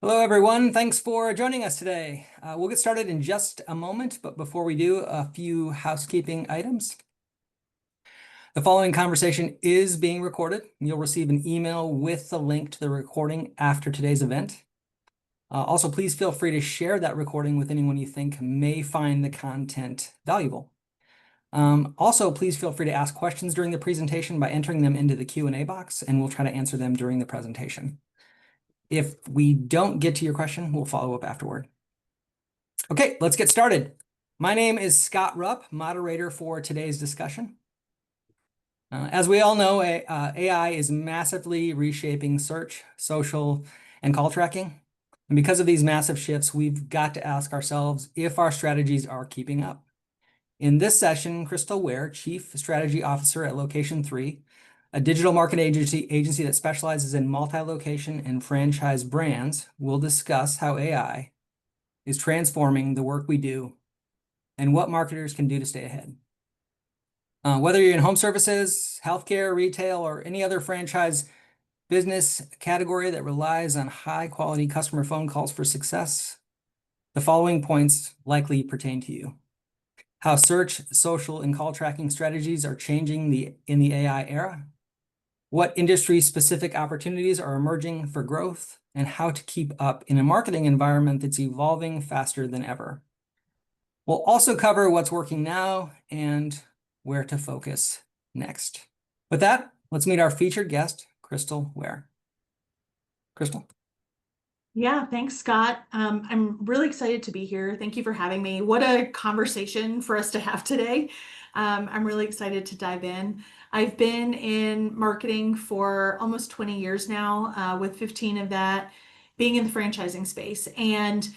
Hello, everyone. Thanks for joining us today. We'll get started in just a moment, but before we do, a few housekeeping items. The following conversation is being recorded. You'll receive an email with the link to the recording after today's event. Also, please feel free to share that recording with anyone you think may find the content valuable. Also, please feel free to ask questions during the presentation by entering them into the Q&A box, and we'll try to answer them during the presentation. If we don't get to your question, we'll follow up afterward. Okay, let's get started. My name is Scott Rupp, moderator for today's discussion. As we all know, AI is massively reshaping search, social, and call tracking. And because of these massive shifts, we've got to ask ourselves if our strategies are keeping up. In this session, Crystal Ware, Chief Strategy Officer at Location 3, a digital marketing agency that specializes in multi-location and franchise brands, will discuss how AI is transforming the work we do and what marketers can do to stay ahead. Whether you're in home services, healthcare, retail, or any other franchise business category that relies on high-quality customer phone calls for success, the following points likely pertain to you. How search, social, and call tracking strategies are changing in the AI era, what industry-specific opportunities are emerging for growth, and how to keep up in a marketing environment that's evolving faster than ever. We'll also cover what's working now and where to focus next. With that, let's meet our featured guest, Crystal Ware. Crystal. Yeah, thanks, Scott. I'm really excited to be here. Thank you for having me. What a conversation for us to have today. I'm really excited to dive in. I've been in marketing for almost 20 years now, with 15 of that being in the franchising space. And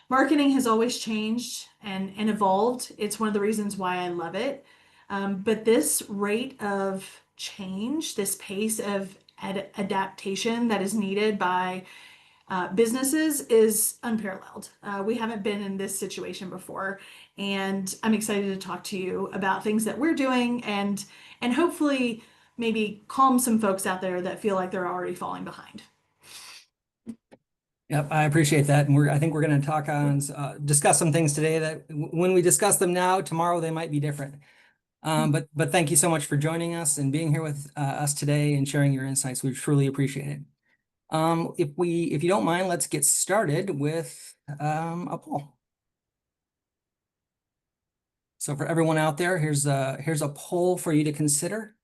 marketing has always changed and evolved. It's one of the reasons why I love it. But this rate of change, this pace of adaptation that is needed by businesses is unparalleled. We haven't been in this situation before, and I'm excited to talk to you about things that we're doing and hopefully maybe calm some folks out there that feel like they're already falling behind. Yep, I appreciate that, and I think we're going to talk on discuss some things today that when we discuss them now, tomorrow they might be different. But thank you so much for joining us and being here with us today and sharing your insights. We truly appreciate it. If you don't mind, let's get started with a poll. So for everyone out there, here's a poll for you to consider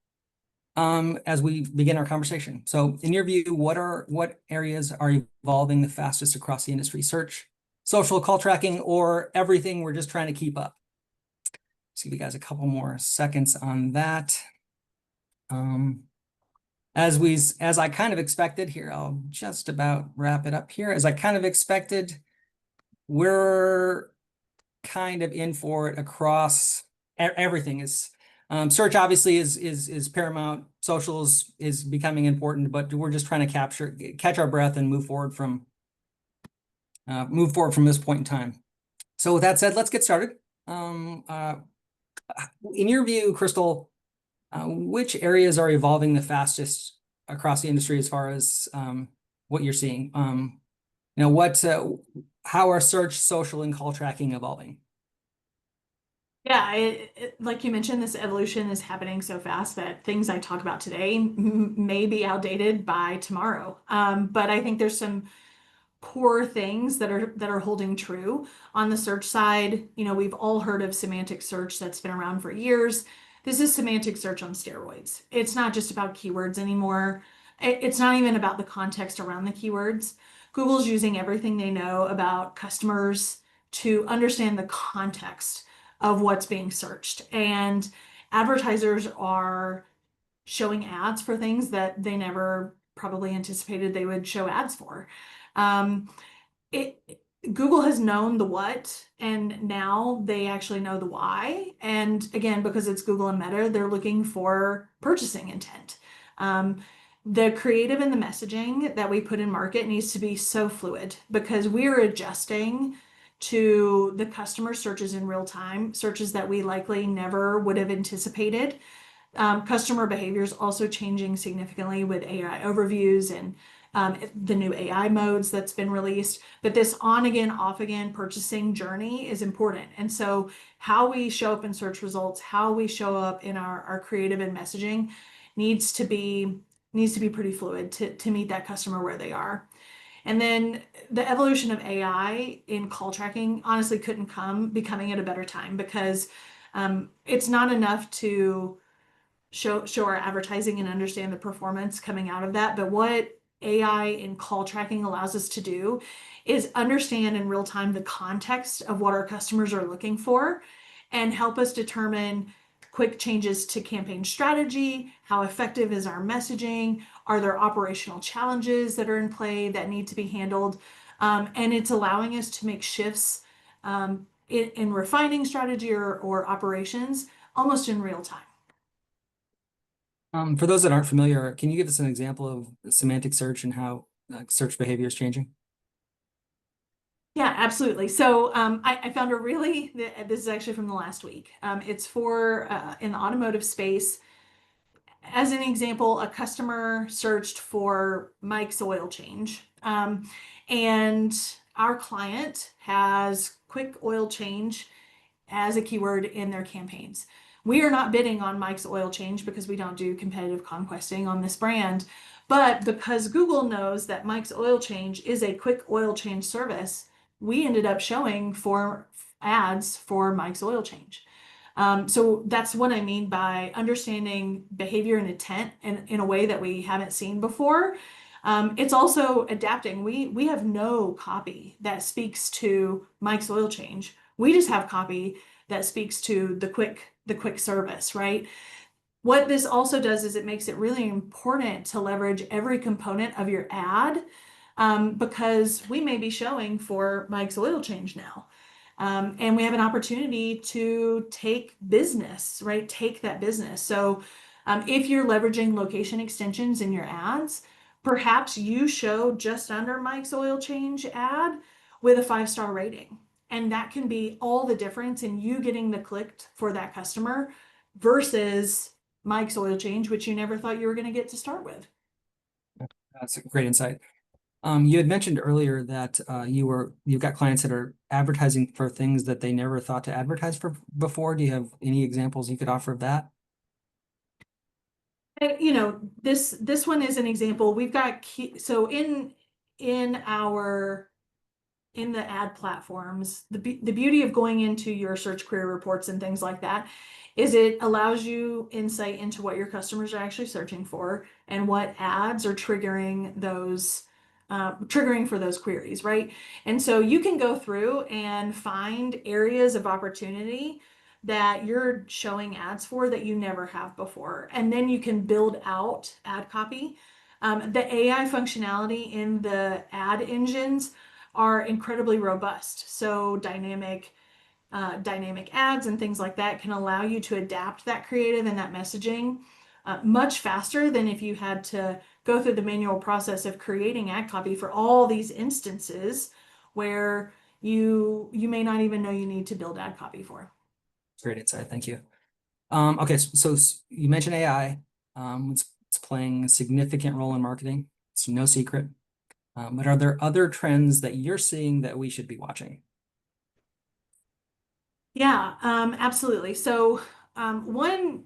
as we begin our conversation. So in your view, what areas are evolving the fastest across the industry? Search, social, call tracking, or everything we're just trying to keep up? Let's give you guys a couple more seconds on that. As I kind of expected here, I'll just about wrap it up here. As I kind of expected, we're kind of in for it across everything. Is search obviously is paramount. Socials is becoming important, but we're just trying to catch our breath and move forward from this point in time. So with that said, let's get started. In your view, Crystal, which areas are evolving the fastest across the industry as far as what you're seeing? How are search, social, and call tracking evolving? Yeah, like you mentioned, this evolution is happening so fast that things I talk about today may be outdated by tomorrow. But I think there's some core things that are holding true. On the search side, we've all heard of semantic search that's been around for years. This is semantic search on steroids. It's not just about keywords anymore. It's not even about the context around the keywords. Google's using everything they know about customers to understand the context of what's being searched. And advertisers are showing ads for things that they never probably anticipated they would show ads for. Um, it Google has known the what, and now they actually know the why. And again, because it's Google and Meta, they're looking for purchasing intent. The creative and the messaging that we put in market needs to be so fluid because we're adjusting to the customer searches in real time, searches that we likely never would have anticipated. Customer behavior is also changing significantly with AI overviews the new AI modes that's been released. But this on again, off again purchasing journey is important. And so how we show up in search results, how we show up in our creative and messaging needs to be pretty fluid to meet that customer where they are. And then the evolution of AI in call tracking honestly couldn't be coming at a better time, because it's not enough to show our advertising and understand the performance coming out of that. But what AI in call tracking allows us to do is understand in real time the context of what our customers are looking for and help us determine quick changes to campaign strategy. How effective is our messaging? Are there operational challenges that are in play that need to be handled? And it's allowing us to make shifts in refining strategy or operations almost in real time. For those that aren't familiar, can you give us an example of semantic search and how search behavior is changing? Yeah, absolutely. So I found this is actually from the last week. It's for in the automotive space. As an example, a customer searched for Mike's oil change. And our client has quick oil change as a keyword in their campaigns. We are not bidding on Mike's oil change because we don't do competitive conquesting on this brand. But because Google knows that Mike's oil change is a quick oil change service, we ended up showing for ads for Mike's oil change. So that's what I mean by understanding behavior and intent in a way that we haven't seen before. It's also adapting. We have no copy that speaks to Mike's oil change. We just have copy that speaks to the quick service, right? What this also does is it makes it really important to leverage every component of your ad, because we may be showing for Mike's oil change now. And we have an opportunity to take business, right? Take that business. So if you're leveraging location extensions in your ads, perhaps you show just under Mike's oil change ad with a 5-star rating. And that can be all the difference in you getting the click for that customer versus Mike's oil change, which you never thought you were going to get to start with. That's a great insight. You had mentioned earlier that you've got clients that are advertising for things that they never thought to advertise for before. Do you have any examples you could offer of that? This one is an example. We've got so in our in the ad platforms, the beauty of going into your search query reports and things like that is it allows you insight into what your customers are actually searching for and what ads are triggering for those queries, right? And so you can go through and find areas of opportunity that you're showing ads for that you never have before. And then you can build out ad copy. The AI functionality in the ad engines are incredibly robust. So dynamic ads and things like that can allow you to adapt that creative and that messaging much faster than if you had to go through the manual process of creating ad copy for all these instances where you may not even know you need to build ad copy for. Great insight. Thank you. Okay, so you mentioned AI. It's playing a significant role in marketing. It's no secret. But are there other trends that you're seeing that we should be watching? Yeah, absolutely. So one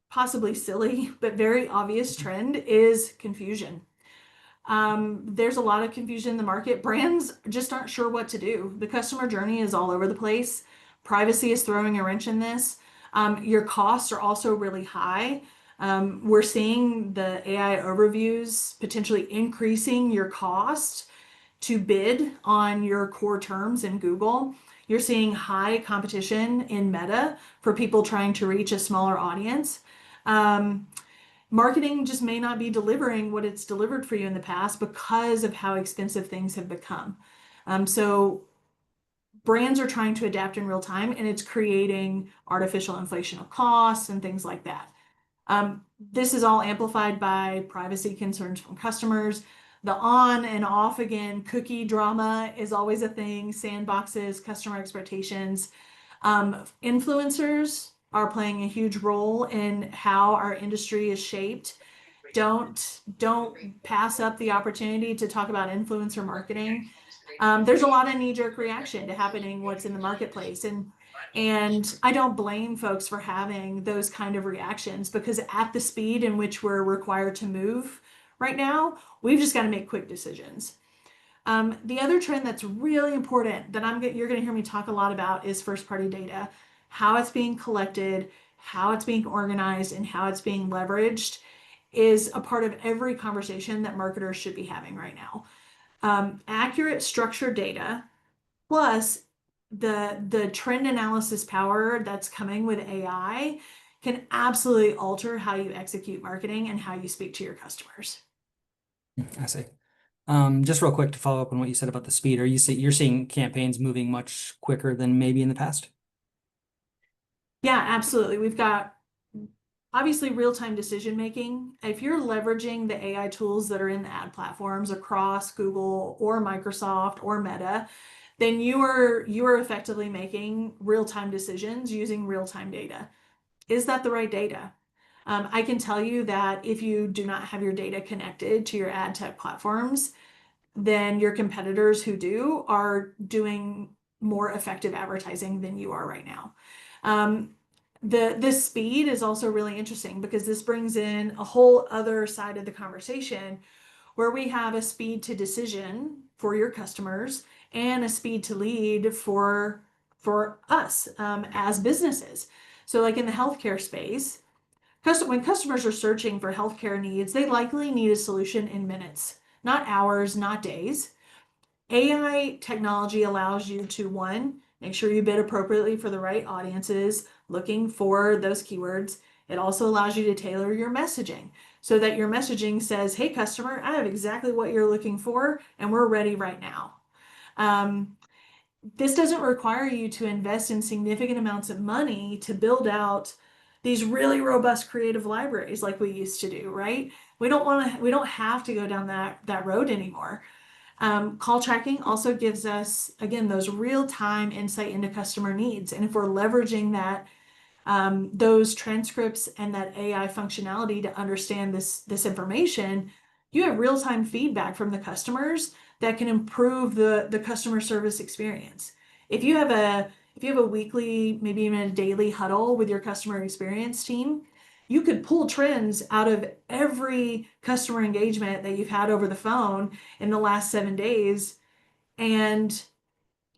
possibly silly but very obvious trend is confusion. There's a lot of confusion in the market. Brands just aren't sure what to do. The customer journey is all over the place. Privacy is throwing a wrench in this. Your costs are also really high. We're seeing the AI overviews potentially increasing your cost to bid on your core terms in Google. You're seeing high competition in Meta for people trying to reach a smaller audience. Marketing just may not be delivering what it's delivered for you in the past because of how expensive things have become. So brands are trying to adapt in real time, and it's creating artificial inflation of costs and things like that. This is all amplified by privacy concerns from customers. The on and off again cookie drama is always a thing, sandboxes, customer expectations. Influencers are playing a huge role in how our industry is shaped. don't pass up the opportunity to talk about influencer marketing. There's a lot of knee-jerk reaction to happening what's in the marketplace, and I don't blame folks for having those kind of reactions, because at the speed in which we're required to move right now, we've just got to make quick decisions. The other trend that's really important that you're going to hear me talk a lot about is first-party data, how it's being collected, how it's being organized, and how it's being leveraged is a part of every conversation that marketers should be having right now. Accurate, structured data plus the trend analysis power that's coming with AI can absolutely alter how you execute marketing and how you speak to your customers. I see. Just real quick to follow up on what you said about the speed. You're seeing campaigns moving much quicker than maybe in the past? Yeah, absolutely. We've got obviously real-time decision making. If you're leveraging the AI tools that are in the ad platforms across Google or Microsoft or Meta, then you are effectively making real-time decisions using real-time data. Is that the right data? I can tell you that if you do not have your data connected to your ad tech platforms, then your competitors who do are doing more effective advertising than you are right now. Um, the speed is also really interesting because this brings in a whole other side of the conversation where we have a speed to decision for your customers and a speed to lead for us as businesses. So like in the healthcare space, when customers are searching for healthcare needs, they likely need a solution in minutes, not hours, not days. AI technology allows you to, one, make sure you bid appropriately for the right audiences, looking for those keywords. It also allows you to tailor your messaging so that your messaging says, hey, customer, I have exactly what you're looking for, and we're ready right now. This doesn't require you to invest in significant amounts of money to build out these really robust creative libraries like we used to do, right? We don't have to go down that road anymore. Call tracking also gives us, again, those real-time insight into customer needs. And if we're leveraging those transcripts and that AI functionality to understand this information, you have real-time feedback from the customers that can improve the customer service experience. If you have a weekly, maybe even a daily huddle with your customer experience team, you could pull trends out of every customer engagement that you've had over the phone in the last 7 days and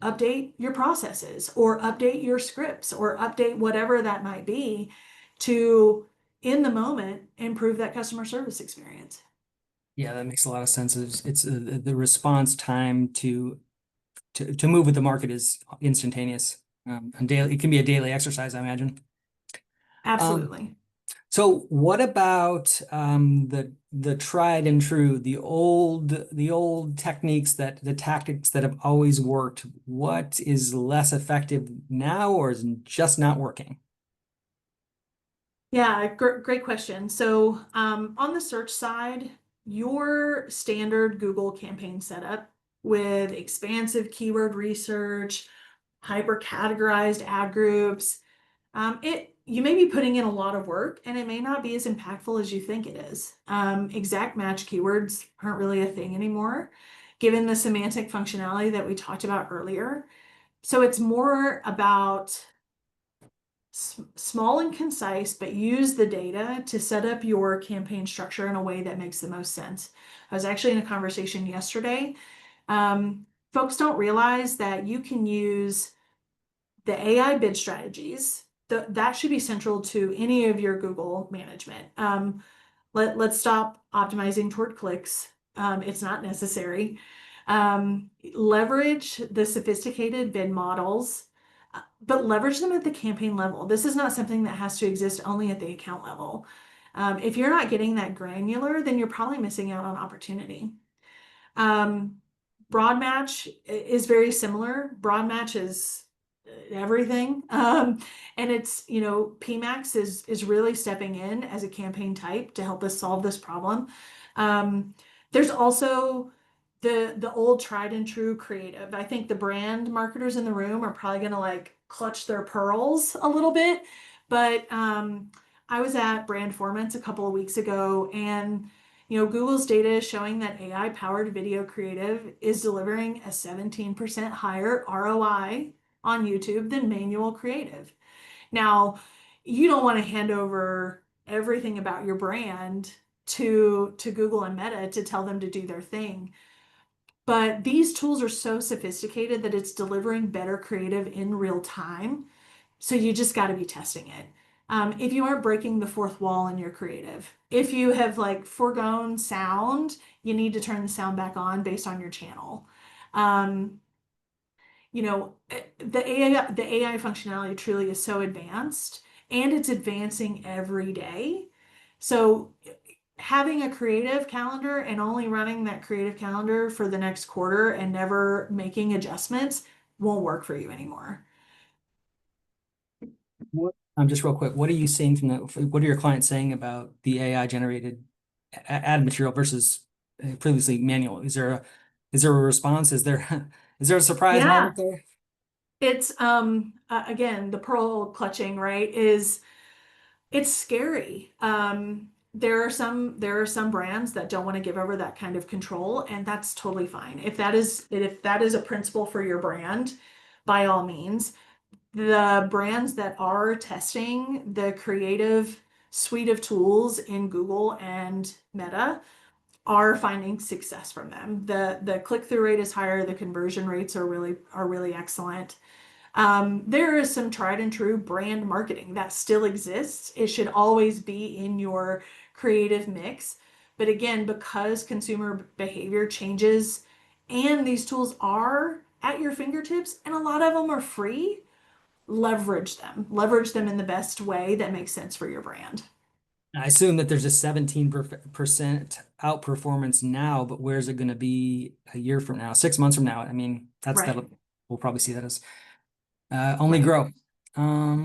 update your processes or update your scripts or update whatever that might be to, in the moment, improve that customer service experience. Yeah, that makes a lot of sense. It's the response time to move with the market is instantaneous. And daily, it can be a daily exercise, I imagine. Um, Absolutely. so what about the tried and true, the old techniques the tactics that have always worked? What is less effective now or is just not working? Yeah, great question. So, on the search side, your standard Google campaign setup with expansive keyword research, hyper categorized ad groups, you may be putting in a lot of work and it may not be as impactful as you think it is. Exact match keywords aren't really a thing anymore, given the semantic functionality that we talked about earlier. So it's more about small and concise, but use the data to set up your campaign structure in a way that makes the most sense. I was actually in a conversation yesterday. Folks don't realize that you can use the AI bid strategies. That should be central to any of your Google management. Let's stop optimizing toward clicks. It's not necessary. Leverage the sophisticated bid models, but leverage them at the campaign level. This is not something that has to exist only at the account level. If you're not getting that granular, then you're probably missing out on opportunity. Um, Broad match is very similar. Broad match is everything. And it's, PMAX is really stepping in as a campaign type to help us solve this problem. There's also the old tried and true creative. I think the brand marketers in the room are probably gonna like clutch their pearls a little bit, but I was at Brandformance a couple of weeks ago, and Google's data is showing that AI powered video creative is delivering a 17% higher ROI on YouTube than manual creative. Now, you don't want to hand over everything about your brand to Google and Meta to tell them to do their thing. But these tools are so sophisticated that it's delivering better creative in real time. So you just got to be testing it. If you aren't breaking the fourth wall in your creative, if you have like foregone sound, you need to turn the sound back on based on your channel. Um, the AI functionality truly is so advanced, and it's advancing every day. So having a creative calendar and only running that creative calendar for the next quarter and never making adjustments won't work for you anymore. Just real quick, what are you seeing from what are your clients saying about the AI generated ad material versus previously manual? Is there a response? Is there is there a surprise Yeah, moment there? it's again, the pearl clutching, right, is it's scary. There are some brands that don't want to give over that kind of control, and that's totally fine. If that is a principle for your brand, by all means. The brands that are testing the creative suite of tools in Google and Meta are finding success from them. The click-through rate is higher, the conversion rates are really excellent. There is some tried and true brand marketing that still exists. It should always be in your creative mix. But again, because consumer behavior changes and these tools are at your fingertips and a lot of them are free, leverage them in the best way that makes sense for your brand. I assume that there's a 17% outperformance now, but where's it going to be a year from now, 6 months from now? I mean, Right, we'll probably see that as only right, grow.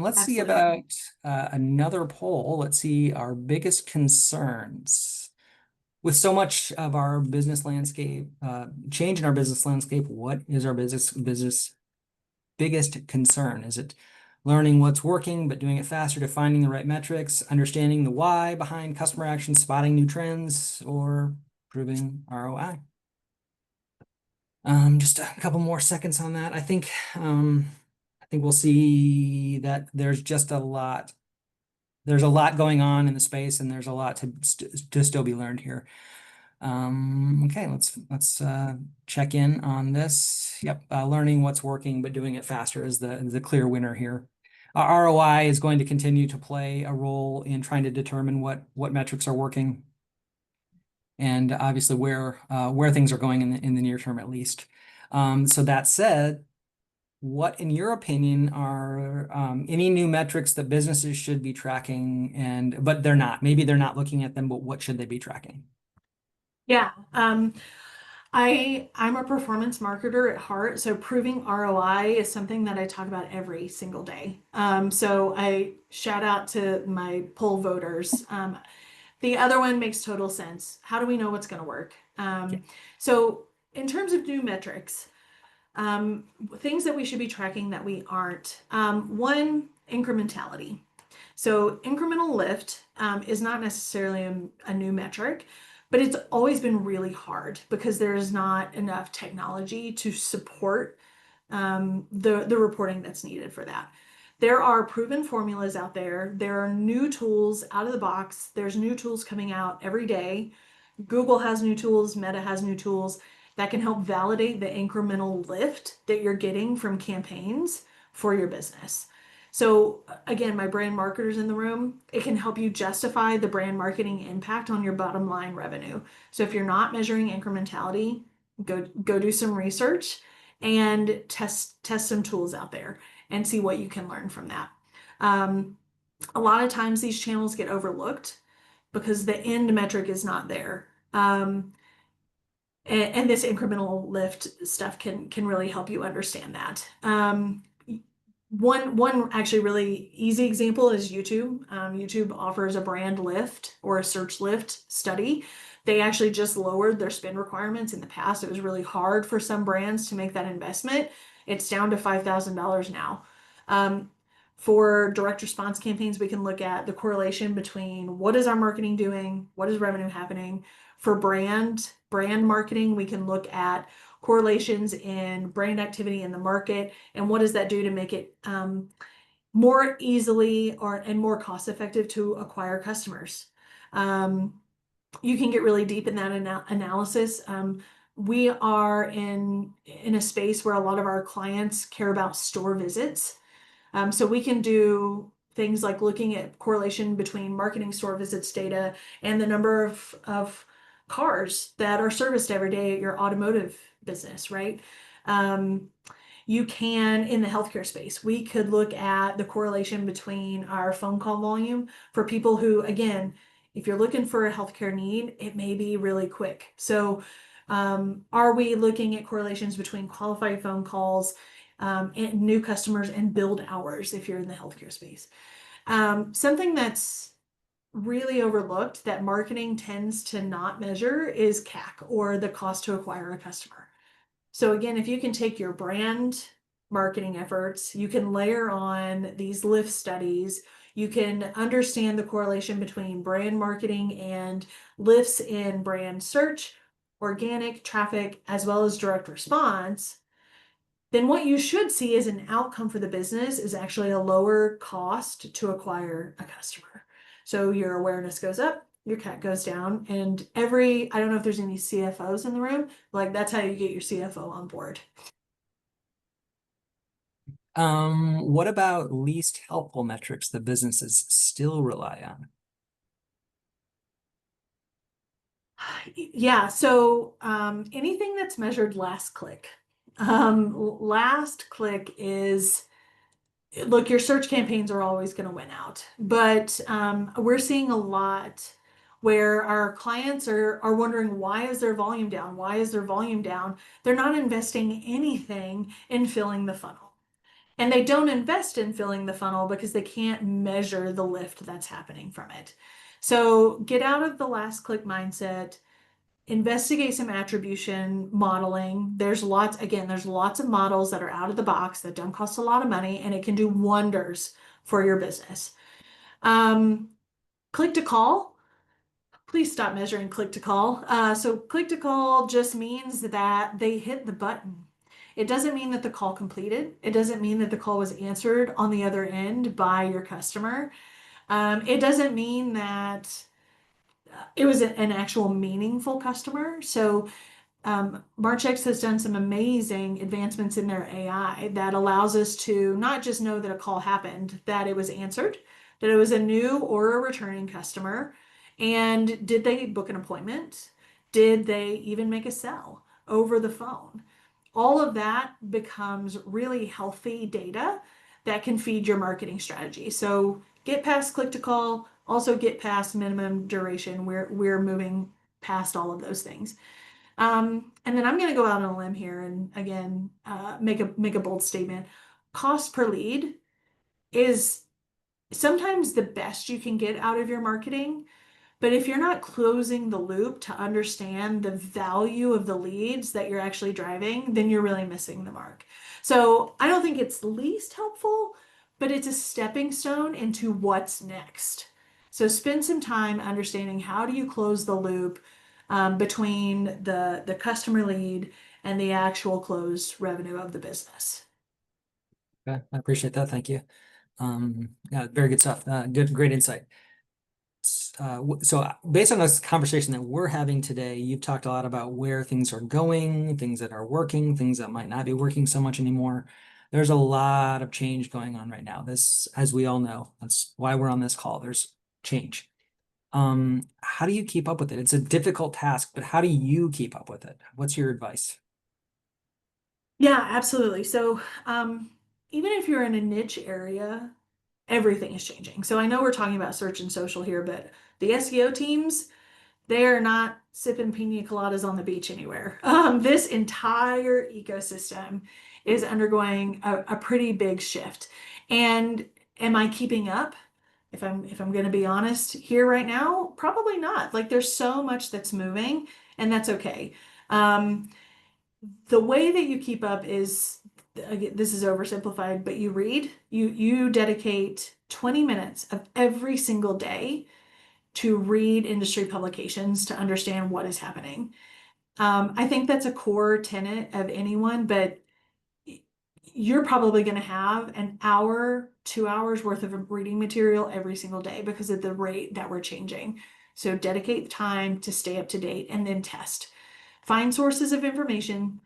Let's see absolutely. about another poll. Let's see our biggest concerns. With so much of our business landscape, change in our business landscape, what is our business biggest concern? Is it learning what's working, but doing it faster, defining the right metrics, understanding the why behind customer action, spotting new trends, or proving ROI? Just a couple more seconds on that. I think we'll see that there's a lot going on in the space, and there's a lot to still be learned here. Okay, let's check in on this. Yep, learning what's working but doing it faster is the clear winner here. ROI is going to continue to play a role in trying to determine what metrics are working, and obviously where things are going in the near term at least. So that said, what, in your opinion, are any new metrics that businesses should be tracking, but they're not? Maybe they're not looking at them, but what should they be tracking? Yeah. I'm a performance marketer at heart, so proving ROI is something that I talk about every single day. So I shout out to my poll voters. The other one makes total sense. How do we know what's going to work? Yeah. So in terms of new metrics, things that we should be tracking that we aren't. One, incrementality. So incremental lift is not necessarily a new metric, but it's always been really hard because there is not enough technology to support the reporting that's needed for that. There are proven formulas out there. There are new tools out of the box. There's new tools coming out every day. Google has new tools, Meta has new tools that can help validate the incremental lift that you're getting from campaigns for your business. So again, my brand marketers in the room, it can help you justify the brand marketing impact on your bottom line revenue. So if you're not measuring incrementality, go do some research and test some tools out there and see what you can learn from that. Um, a lot of times these channels get overlooked because the end metric is not there. And this incremental lift stuff can really help you understand that. One actually really easy example is YouTube. YouTube offers a brand lift or a search lift study. They actually just lowered their spend requirements. In the past, it was really hard for some brands to make that investment. It's down to $5,000 now. Um, For direct response campaigns, we can look at the correlation between what is our marketing doing, what is revenue happening. For brand marketing, we can look at correlations in brand activity in the market and what does that do to make it more easily and more cost effective to acquire customers. You can get really deep in that analysis. We are in a space where a lot of our clients care about store visits. So we can do things like looking at correlation between marketing store visits data and the number of cars that are serviced every day at your automotive business, right? You can, in the healthcare space, we could look at the correlation between our phone call volume for people who, again, if you're looking for a healthcare need, it may be really quick. So, are we looking at correlations between qualified phone calls, and new customers and build hours if you're in the healthcare space? Something that's really overlooked that marketing tends to not measure is CAC, or the cost to acquire a customer. So again, if you can take your brand marketing efforts, you can layer on these lift studies, you can understand the correlation between brand marketing and lifts in brand search, organic traffic, as well as direct response, then what you should see as an outcome for the business is actually a lower cost to acquire a customer. So your awareness goes up, your CAC goes down, and I don't know if there's any CFOs in the room, like that's how you get your CFO on board. What about least helpful metrics that businesses still rely on? Yeah, so anything that's measured last click. Last click is, look, your search campaigns are always going to win out, but we're seeing a lot where our clients are wondering, why is their volume down? Why is their volume down? They're not investing anything in filling the funnel. And they don't invest in filling the funnel because they can't measure the lift that's happening from it. So get out of the last click mindset, investigate some attribution modeling. There's lots of models that are out of the box that don't cost a lot of money, and it can do wonders for your business. Click to call. Please stop measuring click to call. So click to call just means that they hit the button. It doesn't mean that the call completed. It doesn't mean that the call was answered on the other end by your customer. It doesn't mean that it was an actual meaningful customer. So Marchex has done some amazing advancements in their AI that allows us to not just know that a call happened, that it was answered, that it was a new or a returning customer, and did they book an appointment? Did they even make a sell over the phone? All of that becomes really healthy data that can feed your marketing strategy. So get past click to call, also get past minimum duration. We're moving past all of those things. And then I'm going to go out on a limb here and again make a bold statement. Cost per lead is sometimes the best you can get out of your marketing. But if you're not closing the loop to understand the value of the leads that you're actually driving, then you're really missing the mark. So I don't think it's least helpful, but it's a stepping stone into what's next. So spend some time understanding, how do you close the loop between the customer lead and the actual closed revenue of the business. Okay, I appreciate that. Thank you. Yeah, very good stuff. Great insight. So based on this conversation that we're having today, you've talked a lot about where things are going, things that are working, things that might not be working so much anymore. There's a lot of change going on right now. This, as we all know, that's why we're on this call. There's change. How do you keep up with it? It's a difficult task, but how do you keep up with it? What's your advice? Yeah, absolutely. So even if you're in a niche area, everything is changing. So I know we're talking about search and social here, but the SEO teams, they are not sipping pina coladas on the beach anywhere. This entire ecosystem is undergoing a pretty big shift. And am I keeping up? If I'm going to be honest here right now, probably not. Like there's so much that's moving, and that's okay. The way that you keep up is again, this is oversimplified, but you dedicate 20 minutes of every single day to read industry publications to understand what is happening. I think that's a core tenet of anyone, but you're probably going to have an hour, 2 hours worth of reading material every single day because of the rate that we're changing. So dedicate time to stay up to date and then test. Find sources of information.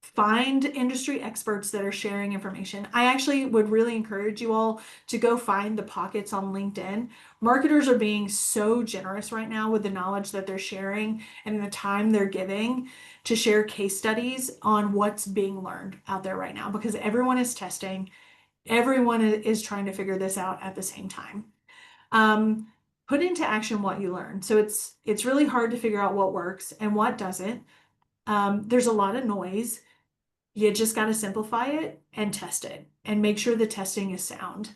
Find industry experts that are sharing information. I actually would really encourage you all to go find the pockets on LinkedIn. Marketers are being so generous right now with the knowledge that they're sharing and the time they're giving to share case studies on what's being learned out there right now because everyone is testing, everyone is trying to figure this out at the same time. Um, Put into action what you learn. So it's really hard to figure out what works and what doesn't. There's a lot of noise. You just got to simplify it and test it and make sure the testing is sound.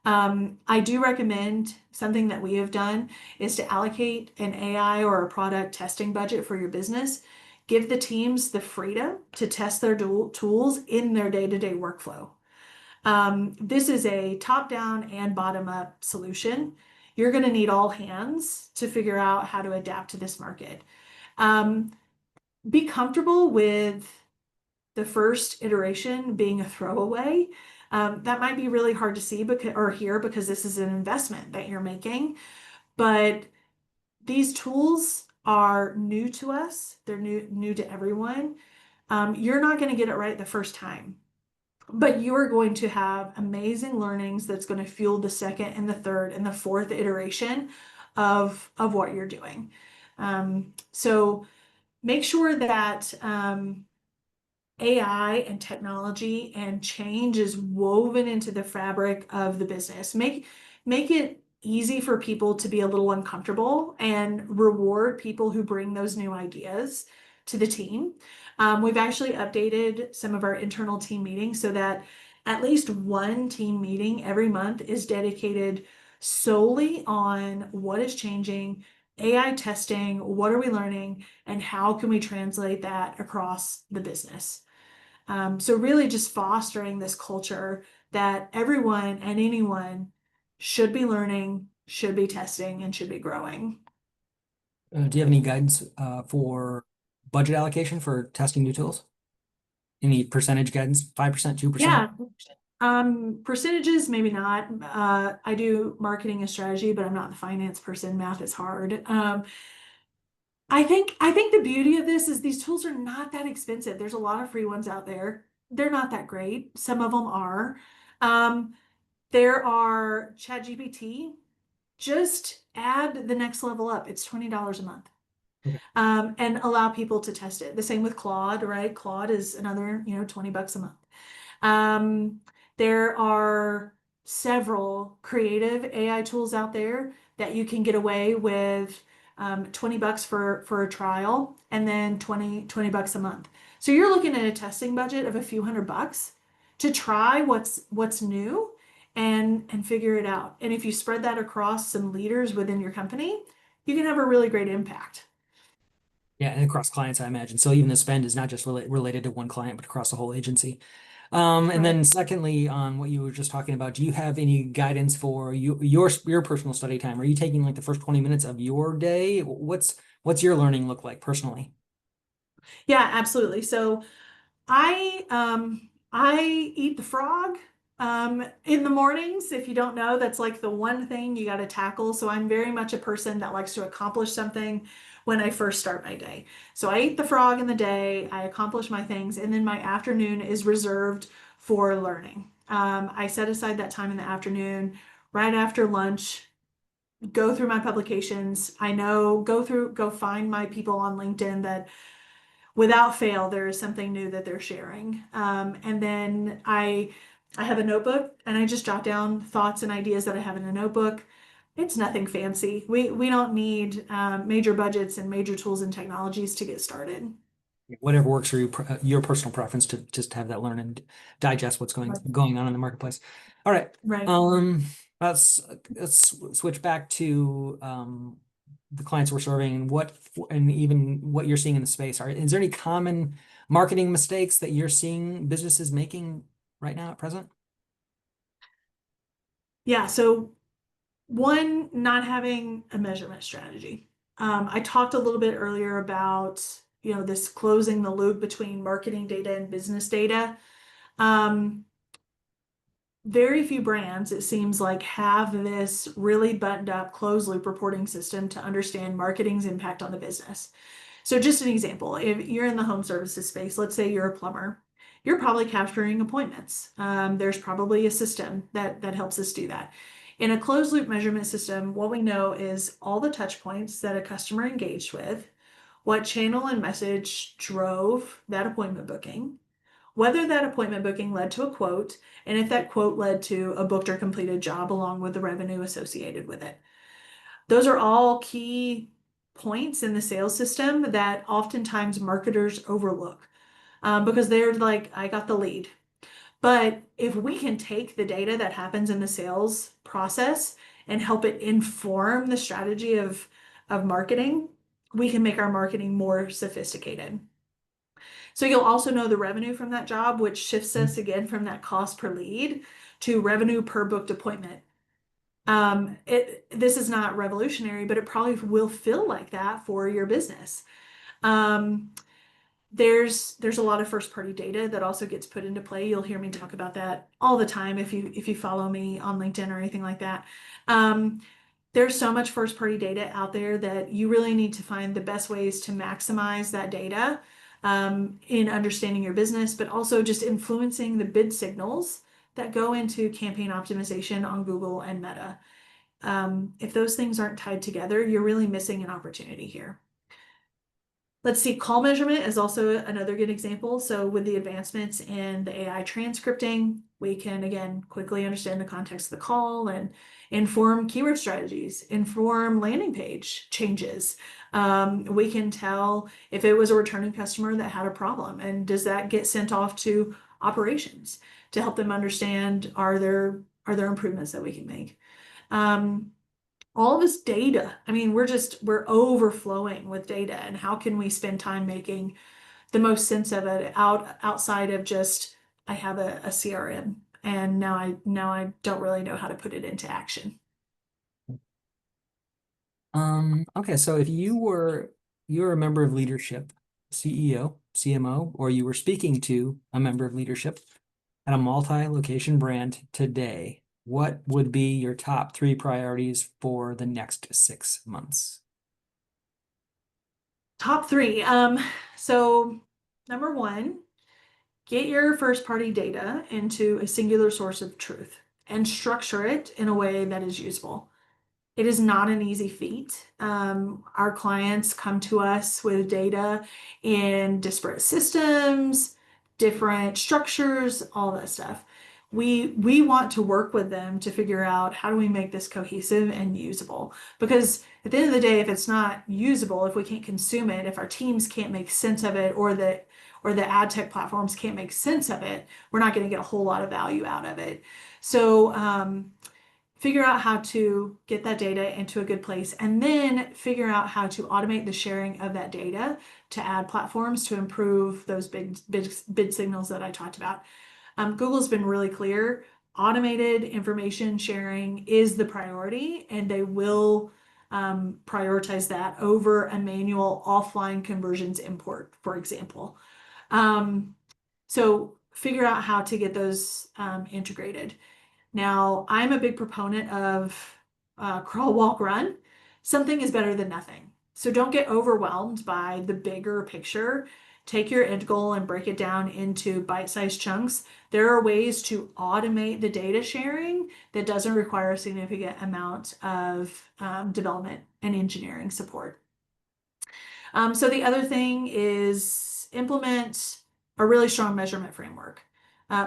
I do recommend something that we have done is to allocate an AI or a product testing budget for your business. Give the teams the freedom to test their tools in their day-to-day workflow. This is a top-down and bottom-up solution. You're going to need all hands to figure out how to adapt to this market. Um, be comfortable with the first iteration being a throwaway. That might be really hard to see or hear because this is an investment that you're making. But these tools are new to us. They're new to everyone. You're not going to get it right the first time, but you are going to have amazing learnings that's going to fuel the second and the third and the fourth iteration of what you're doing. So make sure that AI and technology and change is woven into the fabric of the business. Make it easy for people to be a little uncomfortable and reward people who bring those new ideas to the team. We've actually updated some of our internal team meetings so that at least one team meeting every month is dedicated solely on what is changing, AI testing, what are we learning, and how can we translate that across the business. So really just fostering this culture that everyone and anyone should be learning, should be testing, and should be growing. Do you have any guidance for budget allocation for testing new tools? Any percentage guidance? 5%, 2%? Yeah. Percentages, maybe not. I do marketing and strategy, but I'm not the finance person. Math is hard. I think the beauty of this is these tools are not that expensive. There's a lot of free ones out there. They're not that great. Some of them are. Um, there are ChatGPT. Just add the next level up. It's $20 a month. Okay. And allow people to test it. The same with Claude, right? Claude is another, 20 bucks a month. Um, there are several creative AI tools out there that you can get away with 20 bucks for a trial and then 20 bucks a month. So you're looking at a testing budget of a few $100 to try what's new and figure it out. And if you spread that across some leaders within your company, you can have a really great impact. Yeah, and across clients, I imagine. So even the spend is not just related to one client, but across the whole agency. And Right. then secondly, on what you were just talking about, do you have any guidance for your personal study time? Are you taking like the first 20 minutes of your day? What's your learning look like personally? Yeah, absolutely. So I eat the frog in the mornings. If you don't know, that's like the one thing you got to tackle. So I'm very much a person that likes to accomplish something when I first start my day. So I eat the frog in the day, I accomplish my things, and then my afternoon is reserved for learning. I set aside that time in the afternoon right after lunch, go through my publications. I know, go find my people on LinkedIn that without fail, there is something new that they're sharing. And then I have a notebook and I just jot down thoughts and ideas that I have in a notebook. It's nothing fancy. We don't need major budgets and major tools and technologies to get started. Whatever works for you, your personal preference to just have that learn and digest what's Right. going on in the marketplace. All right. Right. Let's switch back to the clients we're serving and what and even what you're seeing in the space. Is there any common marketing mistakes that you're seeing businesses making right now at present? Yeah, so one, not having a measurement strategy. I talked a little bit earlier about, this closing the loop between marketing data and business data. Um, very few brands, it seems like, have this really buttoned up closed loop reporting system to understand marketing's impact on the business. So just an example, if you're in the home services space, let's say you're a plumber, you're probably capturing appointments. There's probably a system that helps us do that. In a closed loop measurement system, what we know is all the touch points that a customer engaged with, what channel and message drove that appointment booking, whether that appointment booking led to a quote, and if that quote led to a booked or completed job along with the revenue associated with it. Those are all key points in the sales system that oftentimes marketers overlook because they're like, I got the lead. But if we can take the data that happens in the sales process and help it inform the strategy of marketing, we can make our marketing more sophisticated. So you'll also know the revenue from that job, which shifts us again from that cost per lead to revenue per booked appointment. This is not revolutionary, but it probably will feel like that for your business. Um, there's a lot of first party data that also gets put into play. You'll hear me talk about that all the time if you follow me on LinkedIn or anything like that. Um, there's so much first party data out there that you really need to find the best ways to maximize that data in understanding your business, but also just influencing the bid signals that go into campaign optimization on Google and Meta. If those things aren't tied together, you're really missing an opportunity here. Let's see, call measurement is also another good example. So with the advancements in the AI transcripting, we can again quickly understand the context of the call and inform keyword strategies, inform landing page changes. We can tell if it was a returning customer that had a problem, and does that get sent off to operations to help them understand are there improvements that we can make. All this data. I mean, we're overflowing with data, and how can we spend time making the most sense of it outside of just I have a CRM and now I don't really know how to put it into action. Okay, so if you're a member of leadership, CEO, CMO, or you were speaking to a member of leadership at a multi-location brand today, what would be your top three priorities for the next 6 months? Top three. So number one, get your first party data into a singular source of truth and structure it in a way that is usable. It is not an easy feat. Our clients come to us with data in disparate systems, different structures, all that stuff. We want to work with them to figure out how do we make this cohesive and usable. Because at the end of the day, if it's not usable, if we can't consume it, if our teams can't make sense of it, or the ad tech platforms can't make sense of it, we're not going to get a whole lot of value out of it. So figure out how to get that data into a good place, and then figure out how to automate the sharing of that data to ad platforms to improve those bid signals that I talked about. Google's been really clear. Automated information sharing is the priority, and they will prioritize that over a manual offline conversions import, for example. Um, so figure out how to get those integrated. Now, I'm a big proponent of crawl, walk, run. Something is better than nothing. So don't get overwhelmed by the bigger picture. Take your end goal and break it down into bite-sized chunks. There are ways to automate the data sharing that doesn't require a significant amount of development and engineering support. So the other thing is implement a really strong measurement framework.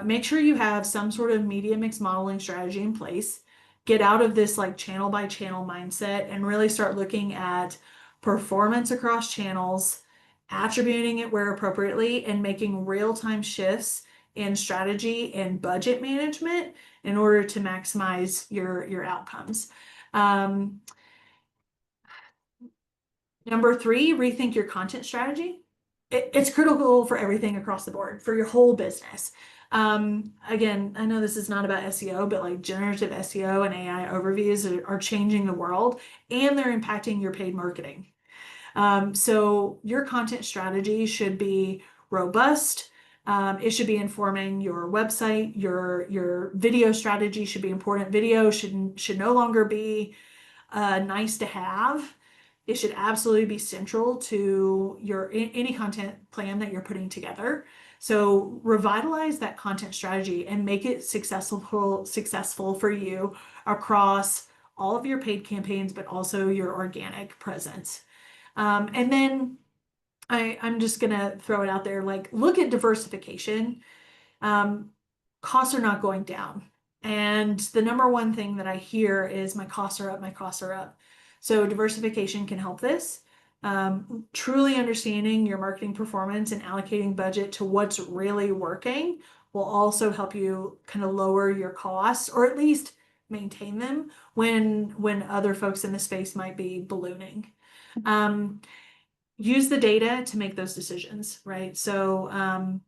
Make sure you have some sort of media mix modeling strategy in place. Get out of this like channel by channel mindset and really start looking at performance across channels, attributing it where appropriately, and making real-time shifts in strategy and budget management in order to maximize your outcomes. Um, Number three, rethink your content strategy. it's critical for everything across the board for your whole business. Again, I know this is not about SEO, but like generative SEO and AI overviews are changing the world and they're impacting your paid marketing. So your content strategy should be robust. It should be informing your website. Your video strategy should be important. Video should no longer be nice to have. It should absolutely be central to your any content plan that you're putting together. So revitalize that content strategy and make it successful for you across all of your paid campaigns, but also your organic presence. And then I'm just gonna throw it out there, like look at diversification. Um, Costs are not going down. And the number one thing that I hear is my costs are up, my costs are up. So diversification can help this. Truly understanding your marketing performance and allocating budget to what's really working will also help you kind of lower your costs or at least maintain them when other folks in the space might be ballooning. Um, Use the data to make those decisions, right? So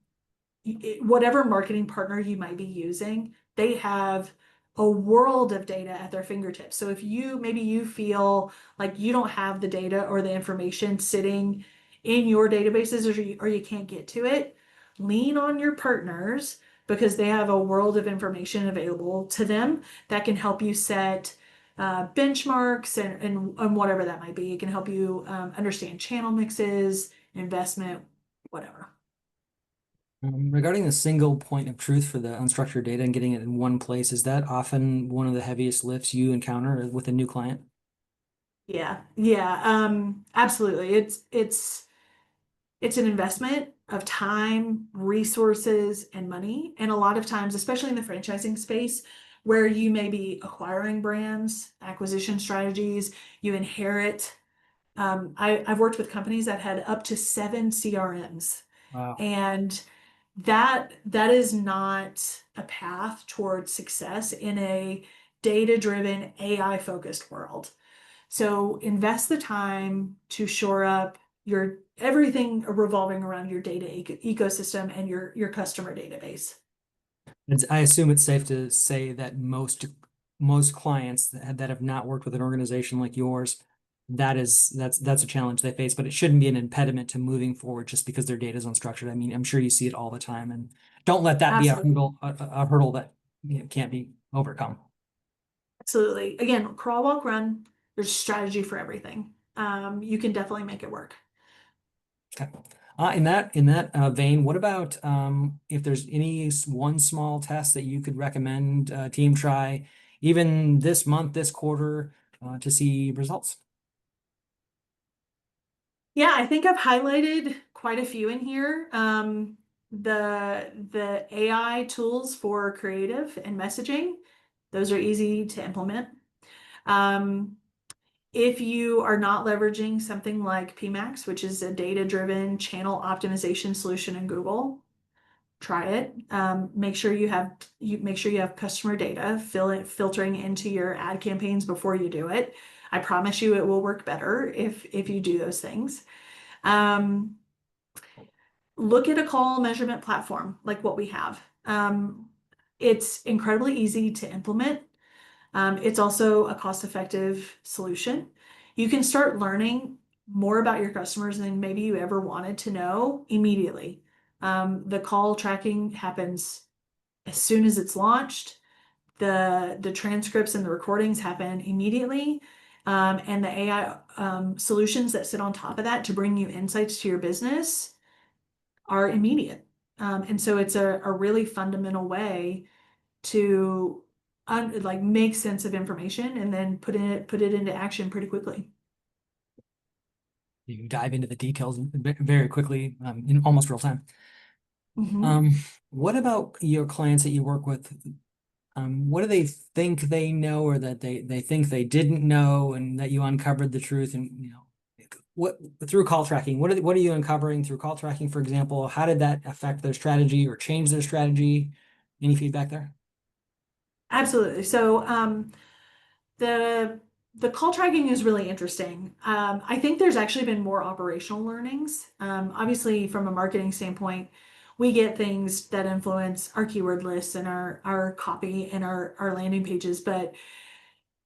whatever marketing partner you might be using, they have a world of data at their fingertips. So if maybe you feel like you don't have the data or the information sitting in your databases or you can't get to it, lean on your partners because they have a world of information available to them that can help you set benchmarks and whatever that might be. It can help you understand channel mixes, investment, whatever. Regarding the single point of truth for the unstructured data and getting it in one place, is that often one of the heaviest lifts you encounter with a new client? Yeah, absolutely. It's an investment of time, resources, and money. And a lot of times, especially in the franchising space, where you may be acquiring brands, acquisition strategies, you inherit. I've worked with companies that had up to 7 CRMs, Wow. and that is not a path towards success in a data-driven, AI-focused world. So invest the time to shore up your everything revolving around your data ecosystem and your customer database. I assume it's safe to say that most clients that have not worked with an organization like yours, that's a challenge they face, but it shouldn't be an impediment to moving forward just because their data is unstructured. I mean, I'm sure you see it all the time, and don't let that be Absolutely. a hurdle that can't be overcome. Absolutely. Again, crawl, walk, run. There's a strategy for everything. You can definitely make it work. Okay. In that vein, what about if there's one small test that you could recommend team try, even this month, this quarter, to see results? Yeah, I think I've highlighted quite a few in here. The AI tools for creative and messaging, those are easy to implement. Um, If you are not leveraging something like PMax, which is a data-driven channel optimization solution in Google, try it. Make sure you have customer data filtering into your ad campaigns before you do it. I promise you it will work better if you do those things. Um, Look at a call measurement platform like what we have. It's incredibly easy to implement. It's also a cost-effective solution. You can start learning more about your customers than maybe you ever wanted to know immediately. The call tracking happens as soon as it's launched. The transcripts and the recordings happen immediately. And the AI solutions that sit on top of that to bring you insights to your business are immediate. And so it's a really fundamental way to like make sense of information and then put it into action pretty quickly. You can dive into the details very quickly, in almost real time. Mhm. Um, what about your clients that you work with? What do they think they know or that they think they didn't know and that you uncovered the truth and what through call tracking, what are you uncovering through call tracking, for example? How did that affect their strategy or change their strategy? Any feedback there? Absolutely. So the the call tracking is really interesting. I think there's actually been more operational learnings. Obviously, from a marketing standpoint, we get things that influence our keyword lists and our copy and our landing pages, but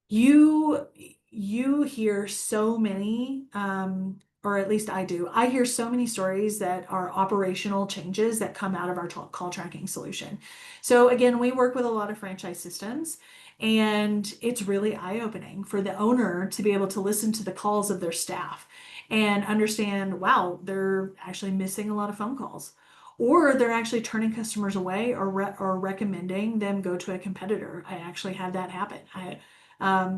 you you hear so many, or at least I do. I hear so many stories that are operational changes that come out of our call tracking solution. So again, we work with a lot of franchise systems, and it's really eye-opening for the owner to be able to listen to the calls of their staff and understand, wow, they're actually missing a lot of phone calls. Or they're actually turning customers away or recommending them go to a competitor. I actually had that happen.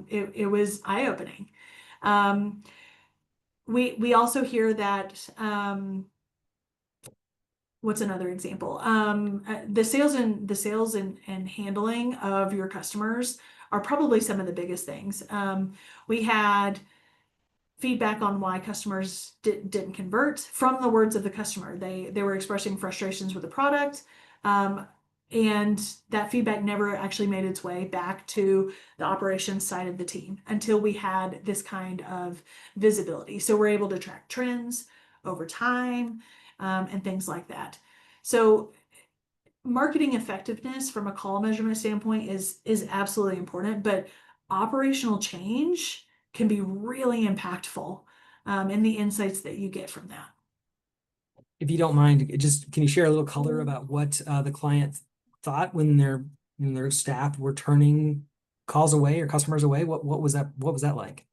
It was eye-opening. Um, we also hear that, what's another example? The sales and handling of your customers are probably some of the biggest things. We had feedback on why customers didn't convert from the words of the customer. They were expressing frustrations with the product. Um, and that feedback never actually made its way back to the operations side of the team until we had this kind of visibility. So we're able to track trends over time, and things like that. So marketing effectiveness from a call measurement standpoint is absolutely important, but operational change can be really impactful, in the insights that you get from that. If you don't mind, just can you share a little color about what the client thought when their staff were turning calls away or customers away? What was that? What was that like?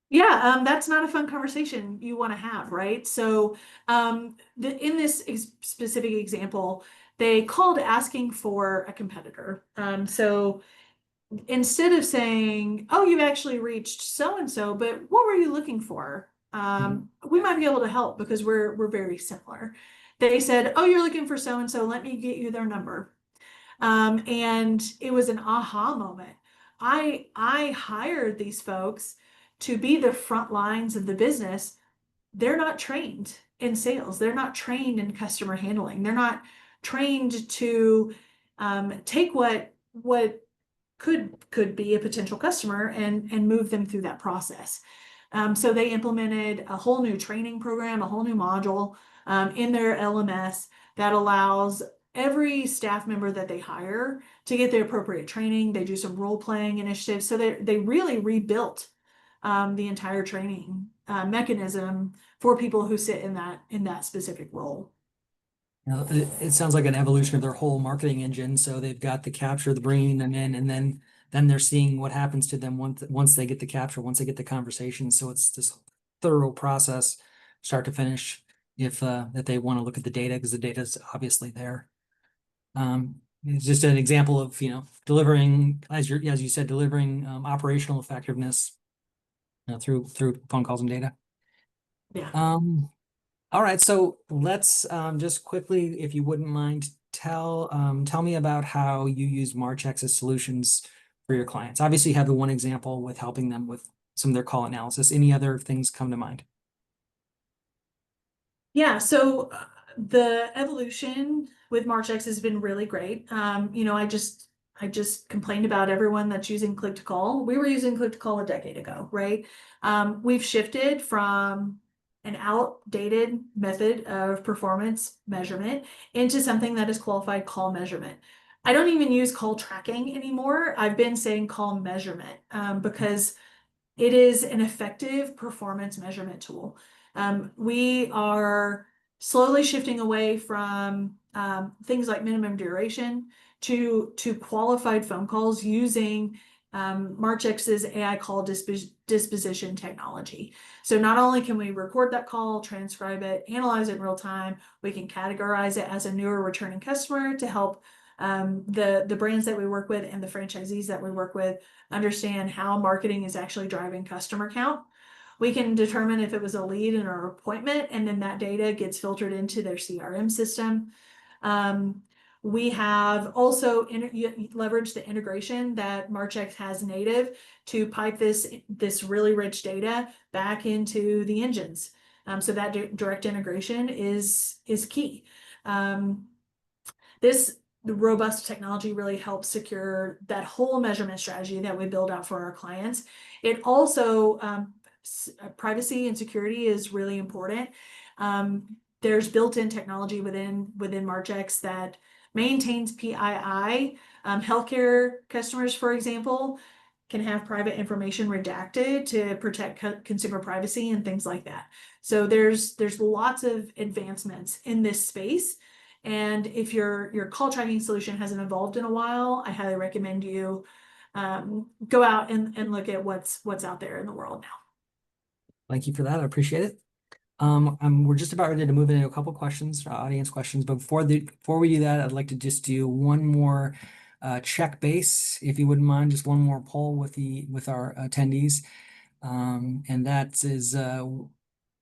Yeah, that's not a fun conversation you want to have, right? So, in this specific example, they called asking for a competitor. So instead of saying, "Oh, you've actually reached so and so, but what were you looking for?" Mhm. We might be able to help because we're very similar. They said, "Oh, you're looking for so and so. Let me get you their number." And it was an aha moment. I hired these folks to be the front lines of the business. They're not trained in sales. They're not trained in customer handling. They're not trained to, take what could be a potential customer and move them through that process. So they implemented a whole new training program, a whole new module, in their LMS that allows every staff member that they hire to get the appropriate training. They do some role playing initiatives. So they really rebuilt, the entire training mechanism for people who sit in that specific role. It sounds like an evolution of their whole marketing engine. So they've got the capture, the bringing them in, and then they're seeing what happens to them once they get the capture, once they get the conversation. So it's this thorough process, start to finish, if they want to look at the data because the data is obviously there. It's just an example of delivering as you said, delivering operational effectiveness through phone calls and data. Yeah. Um, all right, so let's just quickly, if you wouldn't mind, tell me about how you use Marchex's solutions for your clients. Obviously, you have the one example with helping them with some of their call analysis. Any other things come to mind? Yeah, so the evolution with March X has been really great. I just complained about everyone that's using click to call. We were using click to call a decade ago, right? We've shifted from an outdated method of performance measurement into something that is qualified call measurement. I don't even use call tracking anymore. I've been saying call measurement, because it is an effective performance measurement tool. We are slowly shifting away from, things like minimum duration to qualified phone calls using, Marchex's AI call disposition technology. So not only can we record that call, transcribe it, analyze it in real time, we can categorize it as a newer returning customer to help, the brands that we work with and the franchisees that we work with understand how marketing is actually driving customer count. We can determine if it was a lead in our appointment, and then that data gets filtered into their CRM system. Um, we have also leveraged the integration that Marchex has native to pipe this really rich data back into the engines. So that direct integration is key. Um, this the robust technology really helps secure that whole measurement strategy that we build out for our clients. It also, privacy and security is really important. There's built-in technology within Marchex that maintains PII. Healthcare customers, for example, can have private information redacted to protect consumer privacy and things like that. So there's lots of advancements in this space. And if your call tracking solution hasn't evolved in a while, I highly recommend you go out and look at what's out there in the world now. Thank you for that. I appreciate it. We're just about ready to move into a couple questions, audience questions. But before we do that, I'd like to just do one more check base, if you wouldn't mind, just one more poll with our attendees, and that is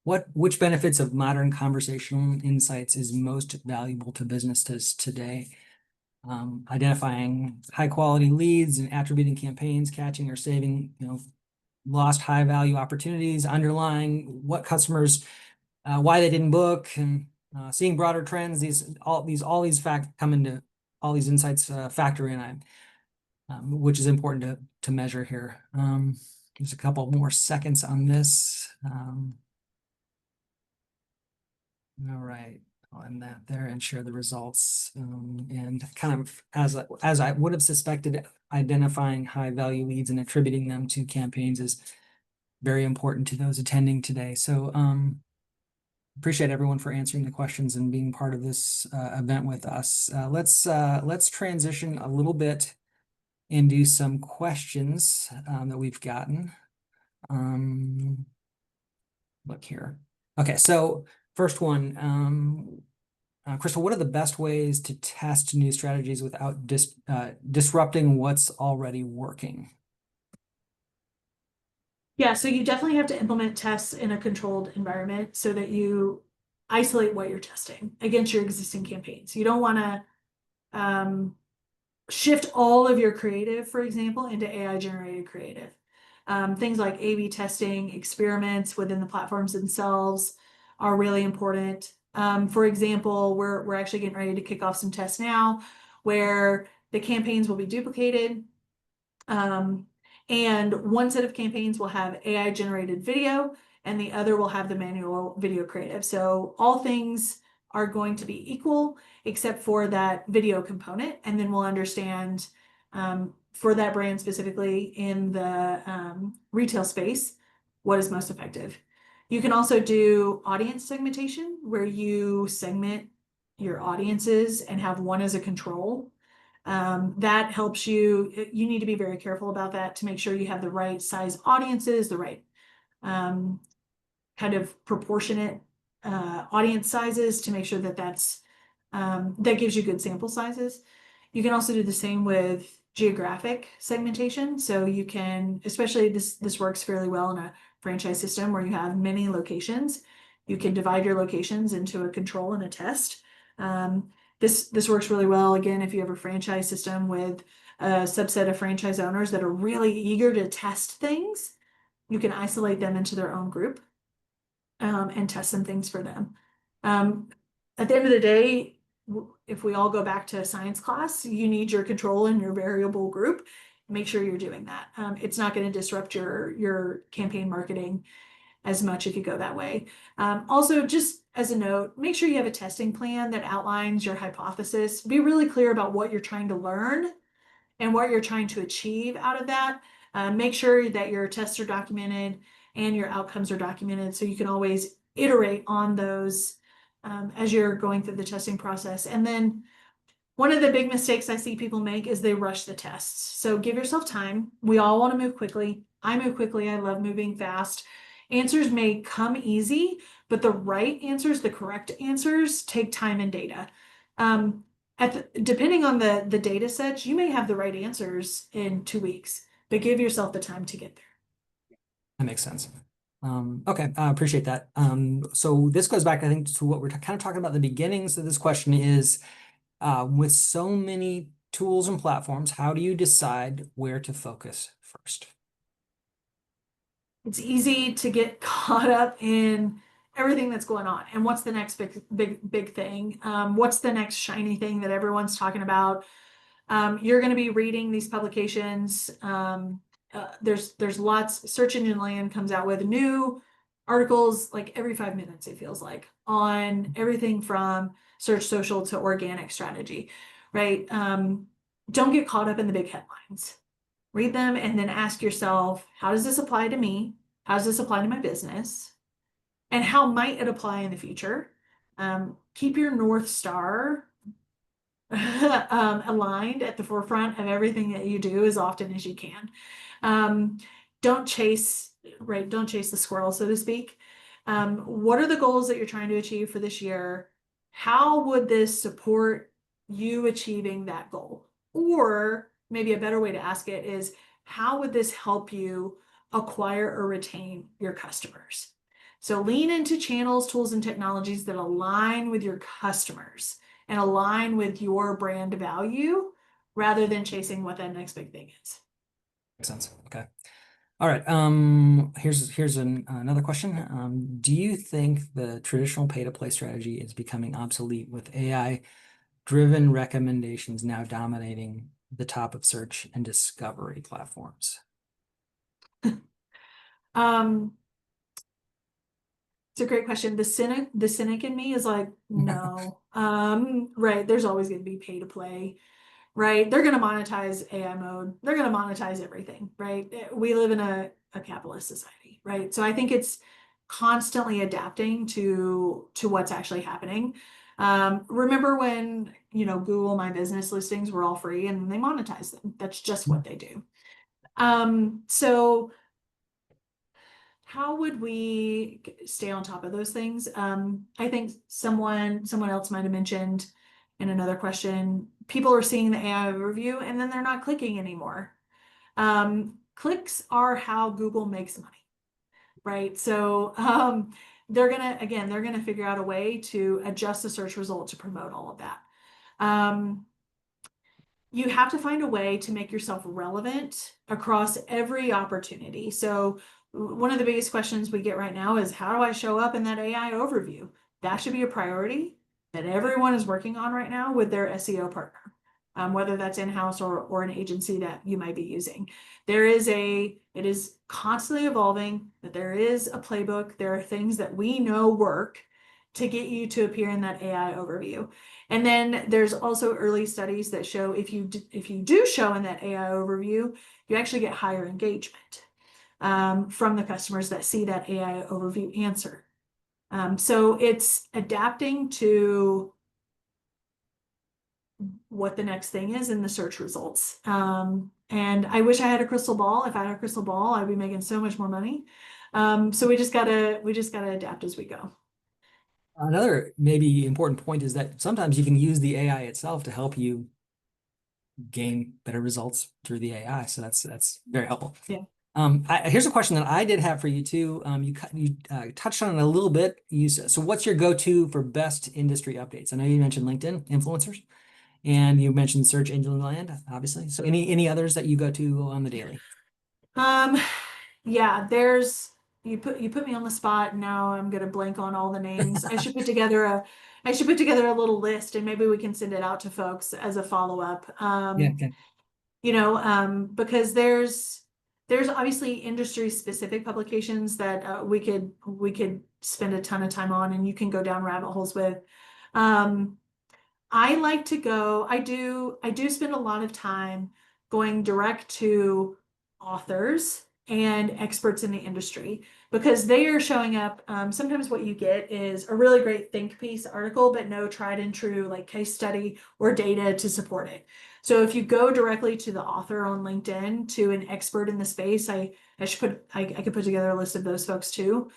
which benefits of modern conversational insights is most valuable to businesses today? Identifying high quality leads and attributing campaigns, catching or saving, lost high value opportunities, underlying what customers, why they didn't book, and seeing broader trends. All these facts come into, all these insights factor in, which is important to measure here. There's a couple more seconds on this. All right, I'll end that there and share the results. And kind of as I would have suspected, identifying high value leads and attributing them to campaigns is very important to those attending today. So appreciate everyone for answering the questions and being part of this event with us. Let's transition a little bit and do some questions that we've gotten. Look here. Okay, so first one, Crystal, what are the best ways to test new strategies without disrupting what's already working? Yeah, so you definitely have to implement tests in a controlled environment so that you isolate what you're testing against your existing campaigns. You don't want to shift all of your creative, for example, into AI generated creative. Things like A/B testing, experiments within the platforms themselves are really important. For example, we're actually getting ready to kick off some tests now where the campaigns will be duplicated. And one set of campaigns will have AI generated video and the other will have the manual video creative. So all things are going to be equal except for that video component. And then we'll understand for that brand specifically in the retail space, what is most effective. You can also do audience segmentation where you segment your audiences and have one as a control. That helps you need to be very careful about that to make sure you have the right size audiences, the right kind of proportionate audience sizes to make sure that that gives you good sample sizes. You can also do the same with geographic segmentation. So you can, especially this works fairly well in a franchise system where you have many locations. You can divide your locations into a control and a test. This works really well, again, if you have a franchise system with a subset of franchise owners that are really eager to test things, you can isolate them into their own group and test some things for them. At the end of the day, if we all go back to science class, you need your control in your variable group. Make sure you're doing that. It's not going to disrupt your campaign marketing as much if you go that way. Also, just as a note, make sure you have a testing plan that outlines your hypothesis. Be really clear about what you're trying to learn and what you're trying to achieve out of that. Make sure that your tests are documented and your outcomes are documented so you can always iterate on those as you're going through the testing process. And then one of the big mistakes I see people make is they rush the tests. So give yourself time. We all want to move quickly. I move quickly. I love moving fast. Answers may come easy, but the right answers, the correct answers, take time and data. Depending on the data sets, you may have the right answers in 2 weeks, but give yourself the time to get there. That makes sense. Okay, I appreciate that. So this goes back, I think, to what we're kind of talking about at the beginning. So this question is, with so many tools and platforms, how do you decide where to focus first? It's easy to get caught up in everything that's going on and what's the next big thing. What's the next shiny thing that everyone's talking about? You're going to be reading these publications. There's lots. Search Engine Land comes out with new articles like every 5 minutes, it feels like, on everything from search, social to organic strategy, right? Don't get caught up in the big headlines. Read them and then ask yourself, how does this apply to me? How does this apply to my business? And how might it apply in the future? Keep your North Star aligned at the forefront of everything that you do as often as you can. Um, don't chase, right? Don't chase the squirrel, so to speak. What are the goals that you're trying to achieve for this year? How would this support you achieving that goal? Or maybe a better way to ask it is, how would this help you acquire or retain your customers? So lean into channels, tools, and technologies that align with your customers and align with your brand value rather than chasing what that next big thing is. Makes sense. Okay. All right. Here's another question. Do you think the traditional pay-to-play strategy is becoming obsolete with AI-driven recommendations now dominating the top of search and discovery platforms? Um, it's a great question. The cynic in me is like, no. Right. There's always going to be pay to play, right? They're going to monetize AI mode. They're going to monetize everything, right? We live in a capitalist society, right? So I think it's constantly adapting to what's actually happening. Remember when, Google My Business listings were all free and they monetize them. That's just what they do. So how would we stay on top of those things? I think someone else might have mentioned in another question, people are seeing the AI overview and then they're not clicking anymore. Clicks are how Google makes money, right? So they're gonna figure out a way to adjust the search result to promote all of that. You have to find a way to make yourself relevant across every opportunity. So one of the biggest questions we get right now is, how do I show up in that AI overview? That should be a priority that everyone is working on right now with their SEO partner, whether that's in-house or an agency that you might be using. It is constantly evolving, that there is a playbook. There are things that we know work to get you to appear in that AI overview. And then there's also early studies that show if you do show in that AI overview, you actually get higher engagement from the customers that see that AI overview answer. So it's adapting to what the next thing is in the search results. And I wish I had a crystal ball. If I had a crystal ball, I'd be making so much more money. So we just gotta adapt as we go. Another maybe important point is that sometimes you can use the AI itself to help you gain better results through the AI. So that's very helpful. Yeah. Here's a question that I did have for you too. You touched on it a little bit. So what's your go-to for best industry updates? I know you mentioned LinkedIn influencers, and you mentioned Search Engine Land, obviously. So any others that you go to on the daily? Yeah, you put me on the spot. Now I'm gonna blank on all the names. I should put together a little list and maybe we can send it out to folks as a follow-up. Yeah. Okay. Because there's obviously industry specific publications that we could spend a ton of time on and you can go down rabbit holes with. I like to go, I do spend a lot of time going direct to authors and experts in the industry because they are showing up. Sometimes what you get is a really great think piece article, but no tried and true like case study or data to support it. So if you go directly to the author on LinkedIn, to an expert in the space, I could put together a list of those folks too.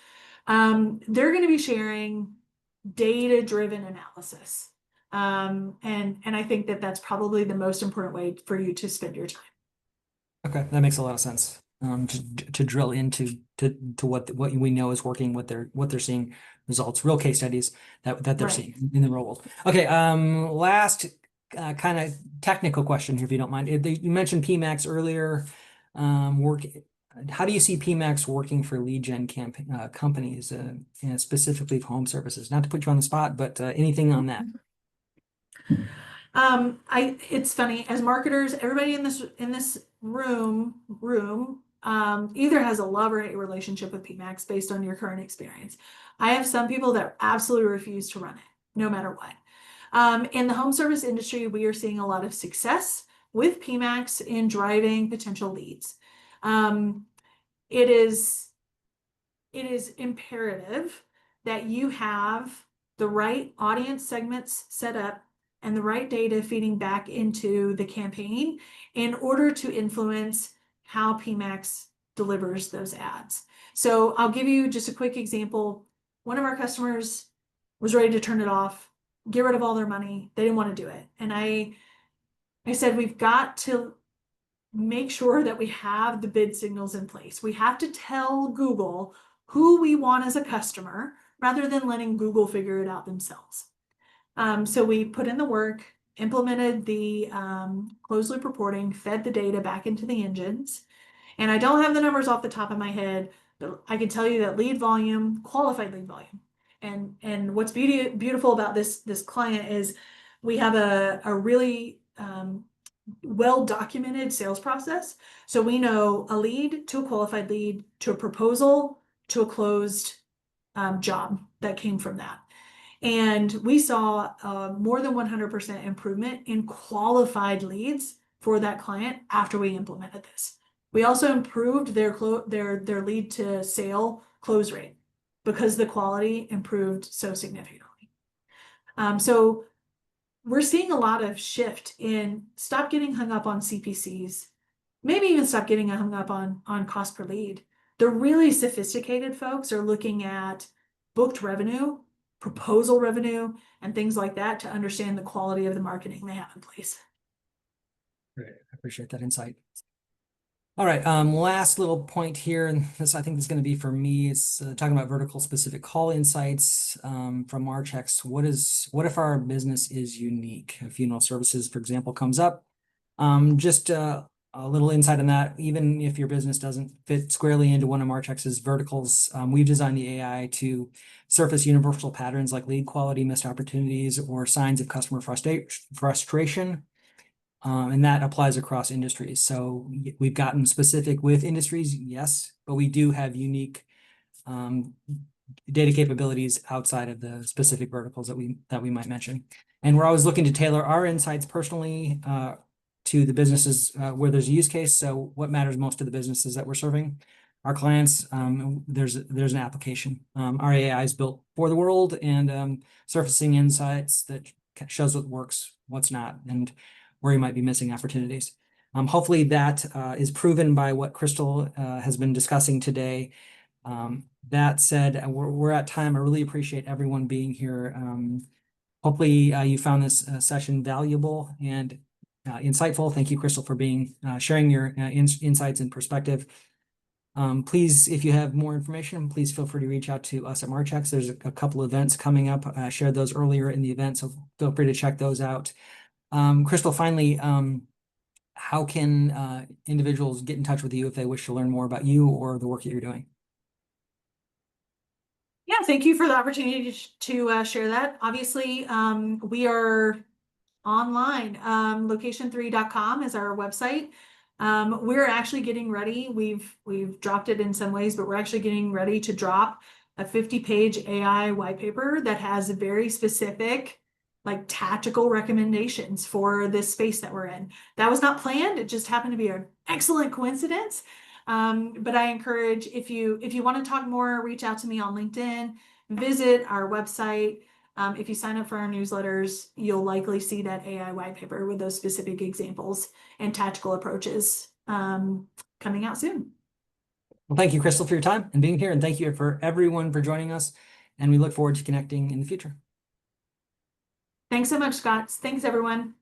They're going to be sharing data-driven analysis. And I think that that's probably the most important way for you to spend your time. Okay, that makes a lot of sense. To drill into to what we know is working, what they're seeing results, real case studies that they're Right. seeing in the real world. Okay, last kind of technical question here, if you don't mind. You mentioned PMAX earlier. how do you see PMAX working for lead gen companies, and specifically for home services? Not to put you on the spot, but anything on that? It's funny, as marketers, everybody in this room either has a love or hate relationship with PMAX based on your current experience. I have some people that absolutely refuse to run it, no matter what. In the home service industry, we are seeing a lot of success with PMAX in driving potential leads. It is imperative that you have the right audience segments set up and the right data feeding back into the campaign in order to influence how PMAX delivers those ads. So I'll give you just a quick example. One of our customers was ready to turn it off, get rid of all their money. They didn't want to do it. And I said, we've got to make sure that we have the bid signals in place. We have to tell Google who we want as a customer rather than letting Google figure it out themselves. So we put in the work, implemented the closed loop reporting, fed the data back into the engines. And I don't have the numbers off the top of my head, but I can tell you that lead volume, qualified lead volume. And what's beautiful about this client is we have a really well-documented sales process. So we know a lead to a qualified lead to a proposal to a closed job that came from that. And we saw more than 100% improvement in qualified leads for that client after we implemented this. We also improved their lead to sale close rate because the quality improved so significantly. So we're seeing a lot of shift in stop getting hung up on CPCs, maybe even stop getting hung up on cost per lead. The really sophisticated folks are looking at booked revenue, proposal revenue, and things like that to understand the quality of the marketing they have in place. Great. I appreciate that insight. All right, last little point here, and this I think is going to be for me. It's talking about vertical specific call insights from our checks. What if our business is unique? Funeral services, for example, comes up. Just a little insight on that. Even if your business doesn't fit squarely into one of Marchex's verticals, we've designed the AI to surface universal patterns like lead quality, missed opportunities, or signs of customer frustration. And that applies across industries. So we've gotten specific with industries, yes, but we do have unique data capabilities outside of the specific verticals that we might mention. And we're always looking to tailor our insights personally to the businesses where there's a use case. So what matters most to the businesses that we're serving, our clients, there's an application. Our AI is built for the world and surfacing insights that shows what works, what's not, and where you might be missing opportunities. Hopefully that is proven by what Crystal has been discussing today. That said, we're at time. I really appreciate everyone being here. Hopefully you found this session valuable and insightful. Thank you, Crystal, for sharing your insights and perspective. Please, if you have more information, please feel free to reach out to us at Marchex. There's a couple events coming up. I shared those earlier in the event, so feel free to check those out. Crystal, finally, how can individuals get in touch with you if they wish to learn more about you or the work that you're doing? Yeah, thank you for the opportunity to share that. Obviously, we are online. Location3.com is our website. We're actually getting ready. We've dropped it in some ways, but we're actually getting ready to drop a 50-page AI white paper that has very specific, like, tactical recommendations for this space that we're in. That was not planned. It just happened to be an excellent coincidence. But I encourage, if you want to talk more, reach out to me on LinkedIn, visit our website. If you sign up for our newsletters, you'll likely see that AI white paper with those specific examples and tactical approaches coming out soon. Well, thank you, Crystal, for your time and being here, and thank you for everyone for joining us. And we look forward to connecting in the future. Thanks so much, Scott. Thanks, everyone.